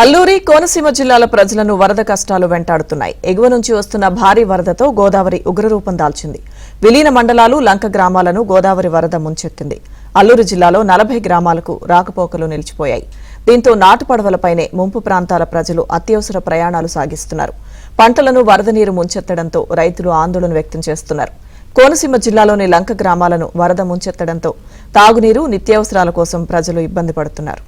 అల్లూరి కోనసీమ జిల్లాల ప్రజలను వరద కష్టాలు వెంటాడుతున్నాయి. ఎగువ నుంచి వస్తున్న భారీ వరదతో గోదావరి ఉగ్రరూపం దాల్చింది. విలీన మండలాలు, లంక గ్రామాలను గోదావరి వరద ముంచెత్తింది. అల్లూరు జిల్లాలో 40 గ్రామాలకు రాకపోకలు నిలిచిపోయాయి. దీంతో నాటు పడవలపైనే ముంపు ప్రాంతాల ప్రజలు అత్యవసర ప్రయాణాలు సాగిస్తున్నారు. పంటలను వరద నీరు ముంచెత్తడంతో రైతులు ఆందోళన వ్యక్తం చేస్తున్నారు. కోనసీమ జిల్లాలోని లంక గ్రామాలను వరద ముంచెత్తడంతో తాగునీరు, నిత్యావసరాల కోసం ప్రజలు ఇబ్బంది పడుతున్నారు.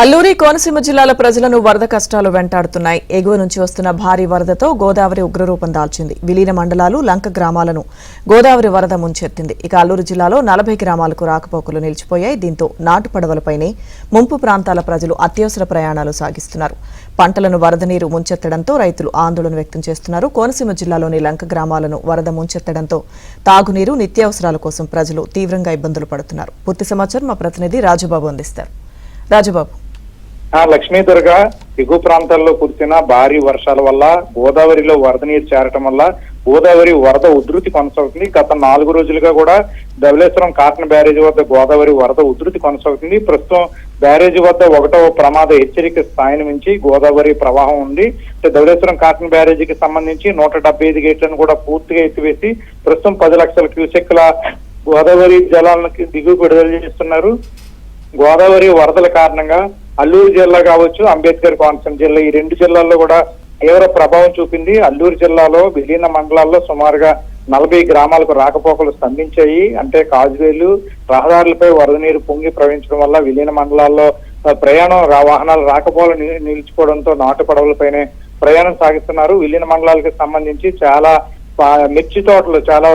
అల్లూరి కోనసీమ జిల్లాల ప్రజలను వరద కష్టాలు వెంటాడుతున్నాయి. ఎగువ నుంచి వస్తున్న భారీ వరదతో గోదావరి ఉగ్రరూపం దాల్చింది. విలీన మండలాలు, లంక గ్రామాలను గోదావరి వరద ముంచెత్తింది. ఇక అల్లూరు జిల్లాలో 40 గ్రామాలకు రాకపోకలు నిలిచిపోయాయి. దీంతో నాటు పడవలపైనే ముంపు ప్రాంతాల ప్రజలు అత్యవసర ప్రయాణాలు సాగిస్తున్నారు. పంటలను వరద నీరు ముంచెత్తడంతో రైతులు ఆందోళన వ్యక్తం చేస్తున్నారు. కోనసీమ జిల్లాలోని లంక గ్రామాలను వరద ముంచెత్తడంతో తాగునీరు, నిత్యావసరాల కోసం ప్రజలు తీవ్రంగా ఇబ్బందులు పడుతున్నారు. పూర్తి సమాచారం మా ప్రతినిధి రాజుబాబు అందిస్తారు. రాజుబాబు, లక్ష్మీదుర్గ ఎగువ ప్రాంతాల్లో కురిసిన భారీ వర్షాల వల్ల గోదావరిలో వరద నీరు చేరటం వల్ల గోదావరి వరద ఉధృతి కొనసాగుతుంది. గత 4 రోజులుగా కూడా ధవళేశ్వరం కాటన్ బ్యారేజీ వద్ద గోదావరి వరద ఉధృతి కొనసాగుతుంది. ప్రస్తుతం బ్యారేజీ వద్ద 1వ ప్రమాద హెచ్చరిక స్థాయిని మించి గోదావరి ప్రవాహం ఉంది. ధవళేశ్వరం కాటన్ బ్యారేజీకి సంబంధించి 175 గేట్లను కూడా పూర్తిగా ఎత్తివేసి ప్రస్తుతం 10 లక్షల క్యూసెక్ల గోదావరి జలాలకు దిగువ విడుదల చేస్తున్నారు. గోదావరి వరదల కారణంగా అల్లూరు జిల్లా కావచ్చు, అంబేద్కర్ కోనసీమ జిల్లా, ఈ 2 జిల్లాల్లో కూడా తీవ్ర ప్రభావం చూపింది. అల్లూరు జిల్లాలో విలీన మండలాల్లో సుమారుగా 40 గ్రామాలకు రాకపోకలు స్తంభించాయి. అంటే కాజువేలు, రహదారులపై వరద నీరు పొంగి ప్రవహించడం వల్ల విలీన మండలాల్లో ప్రయాణం వాహనాలు రాకపోకలు నిలిచిపోవడంతో నాటు పడవలపైనే ప్రయాణం సాగిస్తున్నారు. విలీన మండలాలకు సంబంధించి చాలా మిర్చి తోటలు చాలా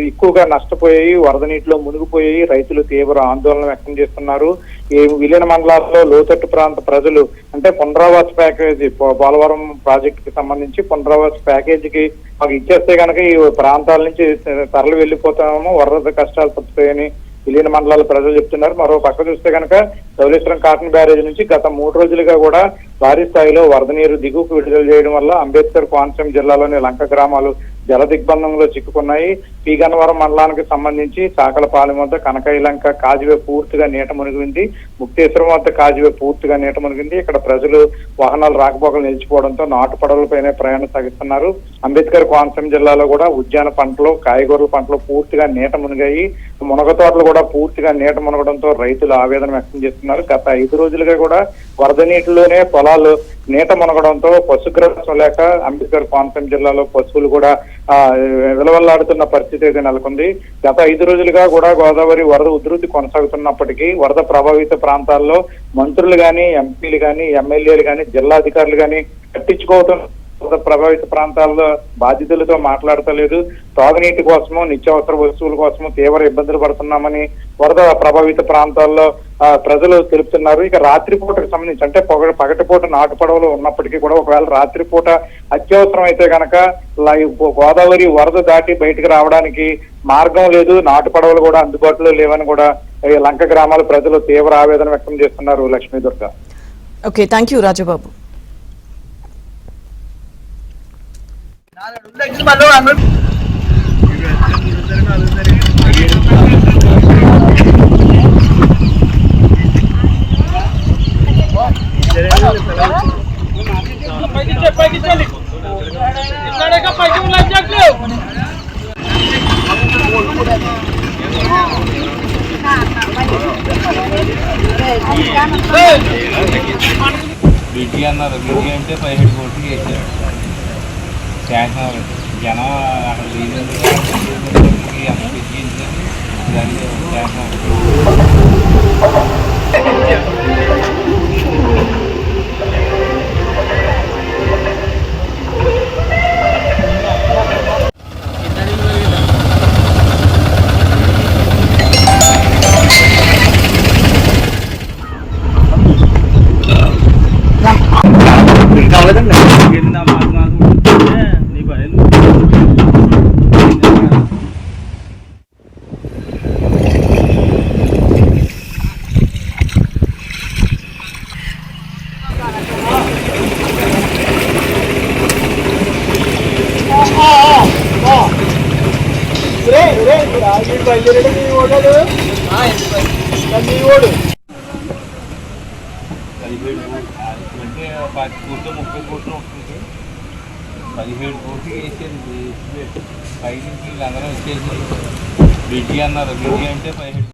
ఎక్కువగా నష్టపోయాయి, వరద నీటిలో మునిగిపోయాయి. రైతులు తీవ్ర ఆందోళన వ్యక్తం చేస్తున్నారు. ఈ విలీన మండలాల్లో లోతట్టు ప్రాంత ప్రజలు అంటే పునరావాస ప్యాకేజీ, పోలవరం ప్రాజెక్టు కి సంబంధించి పునరావాస ప్యాకేజీకి మాకు ఇచ్చేస్తే కనుక ఈ ప్రాంతాల నుంచి తరలి వెళ్లిపోతామో వరద కష్టాలు తప్పుతాయని విలీన మండలాల ప్రజలు చెప్తున్నారు. మరో పక్క చూస్తే కనుక ధవళేశ్వరం కాటన్ బ్యారేజ్ నుంచి గత 3 రోజులుగా కూడా భారీ స్థాయిలో వరద నీరు దిగువకు విడుదల చేయడం వల్ల అంబేద్కర్ కోనసీమ జిల్లాలోని లంక గ్రామాలు జల దిగ్బంధంలో చిక్కుకున్నాయి. పి గన్నవరం మండలానికి సంబంధించి చాకలపాలెం వద్ద కనకయ్యలంక కాజువే పూర్తిగా నీట మునిగింది. ముక్తేశ్వరం వద్ద కాజువే పూర్తిగా నీట మునిగింది. ఇక్కడ ప్రజలు వాహనాలు రాకపోకలు నిలిచిపోవడంతో నాటు పడవలపైనే ప్రయాణం సాగిస్తున్నారు. అంబేద్కర్ కోనసీమ జిల్లాలో కూడా ఉద్యాన పంటలు, కాయగూరల పంటలు పూర్తిగా నీట మునిగాయి. మునగ తోటలు కూడా పూర్తిగా నీట మునగడంతో రైతులు ఆవేదన వ్యక్తం చేస్తున్నారు. గత 5 రోజులుగా కూడా వరద నీటిలోనే పొలాలు నీట మునగడంతో పశుగ్రాసం లేక అంబేద్కర్ కోనసీమ జిల్లాలో పశువులు కూడా విలవల్లాడుతున్న పరిస్థితి అయితే నెలకొంది. గత 5 రోజులుగా కూడా గోదావరి వరద ఉధృతి కొనసాగుతున్నప్పటికీ వరద ప్రభావిత ప్రాంతాల్లో మంత్రులు గాని, ఎంపీలు గాని, ఎమ్మెల్యేలు గాని, జిల్లా అధికారులు గాని పట్టించుకోవటం, వరద ప్రభావిత ప్రాంతాల్లో బాధితులతో మాట్లాడతలేదు. తాగునీటి కోసము, నిత్యావసర వస్తువుల కోసము తీవ్ర ఇబ్బందులు పడుతున్నామని వరద ప్రభావిత ప్రాంతాల్లో ప్రజలు తెలుపుతున్నారు. ఇక రాత్రిపూటకు సంబంధించి అంటే పగటిపూట నాటు పడవలు ఉన్నప్పటికీ కూడా ఒకవేళ రాత్రిపూట అత్యవసరం అయితే కనుక గోదావరి వరద దాటి బయటకు రావడానికి మార్గం లేదు, నాటు పడవలు కూడా అందుబాటులో లేవని కూడా లంక గ్రామాల ప్రజలు తీవ్ర ఆవేదన వ్యక్తం చేస్తున్నారు. Lakshmi Durga. Okay, thank you Rajubabu. Bridge అన్నారు, బ్రిడ్జి అంటే 17 కోట్లు చేశారు. శాసనం జనం అక్కడ బ్రిడ్జి దాన్ని శాసనం కాలేదండి. అంటే 10 కోట్లు 30 కోట్లు ఉంటుంది. 17 కోట్లు వేసేది పైనుంచి వీళ్ళందరూ వచ్చేసి బ్రిడ్జి అన్నారు. బ్రిడ్జి అంటే 17